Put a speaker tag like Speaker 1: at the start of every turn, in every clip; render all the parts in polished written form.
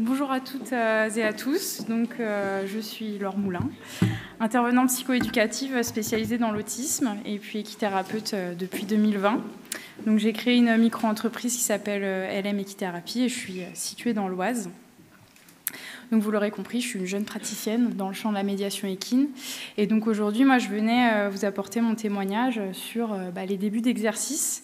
Speaker 1: Bonjour à toutes et à tous. Donc, je suis Laure Moulin, intervenante psychoéducative spécialisée dans l'autisme et puis équithérapeute depuis 2020. Donc, j'ai créé une micro-entreprise qui s'appelle LM Équithérapie et je suis située dans l'Oise. Donc, vous l'aurez compris, je suis une jeune praticienne dans le champ de la médiation équine. Et donc, aujourd'hui, moi, je venais vous apporter mon témoignage sur les débuts d'exercice.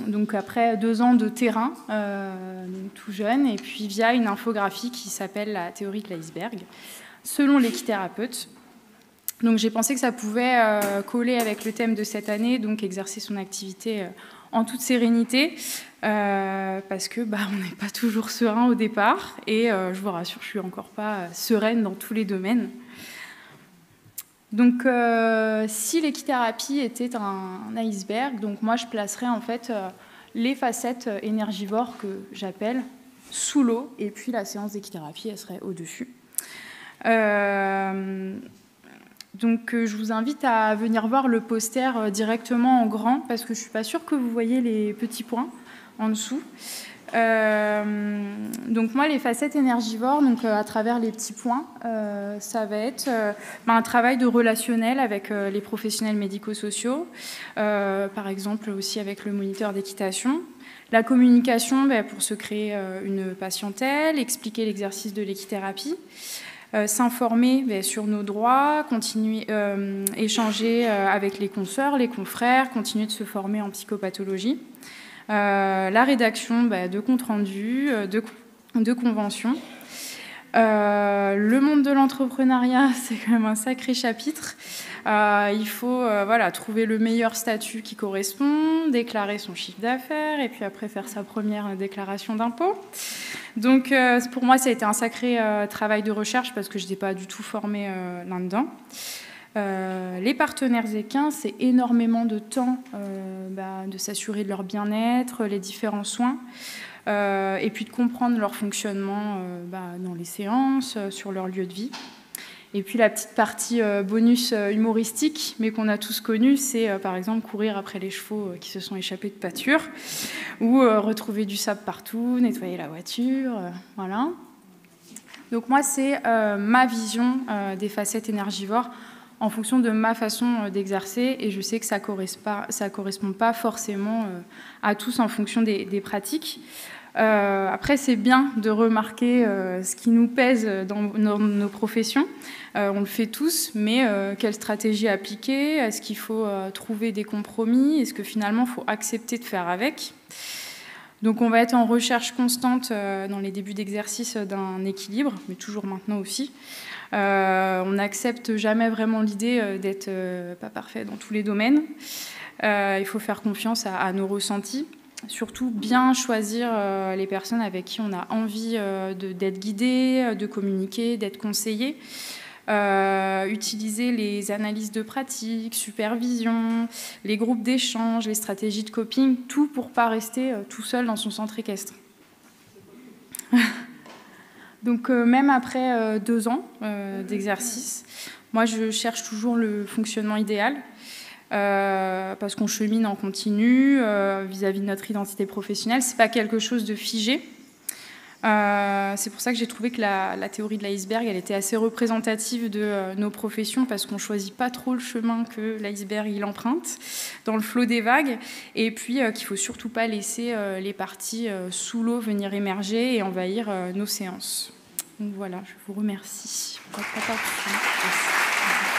Speaker 1: Donc après 2 ans de terrain, donc tout jeune, et puis via une infographie qui s'appelle la théorie de l'iceberg, selon l'équithérapeute. Donc j'ai pensé que ça pouvait coller avec le thème de cette année, donc exercer son activité en toute sérénité, parce que on n'est pas toujours serein au départ, et je vous rassure, je ne suis encore pas sereine dans tous les domaines. Donc, si l'équithérapie était un iceberg, donc moi je placerais en fait les facettes énergivores que j'appelle sous l'eau, et puis la séance d'équithérapie elle serait au-dessus. Donc, je vous invite à venir voir le poster directement en grand, parce que je ne suis pas sûre que vous voyez les petits points en dessous. Donc moi, les facettes énergivores, donc à travers les petits points, ça va être un travail de relationnel avec les professionnels médico-sociaux, par exemple aussi avec le moniteur d'équitation. La communication pour se créer une patientèle, expliquer l'exercice de l'équithérapie, s'informer sur nos droits, continuer, échanger avec les consoeurs, les confrères, continuer de se former en psychopathologie. La rédaction de comptes rendus, de conventions. Le monde de l'entrepreneuriat, c'est quand même un sacré chapitre. Il faut trouver le meilleur statut qui correspond, déclarer son chiffre d'affaires et puis après faire sa première déclaration d'impôt. Donc pour moi, ça a été un sacré travail de recherche parce que je n'étais pas du tout formée là-dedans. Les partenaires équins, c'est énormément de temps de s'assurer de leur bien-être, les différents soins, et puis de comprendre leur fonctionnement dans les séances, sur leur lieu de vie. Et puis la petite partie bonus humoristique, mais qu'on a tous connu, c'est par exemple courir après les chevaux qui se sont échappés de pâture, ou retrouver du sable partout, nettoyer la voiture, voilà. Donc moi, c'est ma vision des facettes énergivores, en fonction de ma façon d'exercer, et je sais que ça correspond pas forcément à tous en fonction des pratiques. Après, c'est bien de remarquer ce qui nous pèse dans nos professions. On le fait tous, mais quelle stratégie appliquer? Est-ce qu'il faut trouver des compromis? Est-ce que finalement, il faut accepter de faire avec? Donc on va être en recherche constante dans les débuts d'exercice d'un équilibre, mais toujours maintenant aussi. On n'accepte jamais vraiment l'idée d'être pas parfait dans tous les domaines. Il faut faire confiance à nos ressentis. Surtout bien choisir les personnes avec qui on a envie d'être guidé, de communiquer, d'être conseillé. Utiliser les analyses de pratique, supervision, les groupes d'échange, les stratégies de coping, tout pour ne pas rester tout seul dans son centre équestre. Donc même après 2 ans d'exercice, moi je cherche toujours le fonctionnement idéal parce qu'on chemine en continu vis-à-vis de notre identité professionnelle. Ce n'est pas quelque chose de figé. C'est pour ça que j'ai trouvé que la théorie de l'iceberg, elle était assez représentative de nos professions parce qu'on ne choisit pas trop le chemin que l'iceberg il emprunte dans le flot des vagues, et puis qu'il ne faut surtout pas laisser les parties sous l'eau venir émerger et envahir nos séances. Donc voilà, je vous remercie pour votre attention. Merci.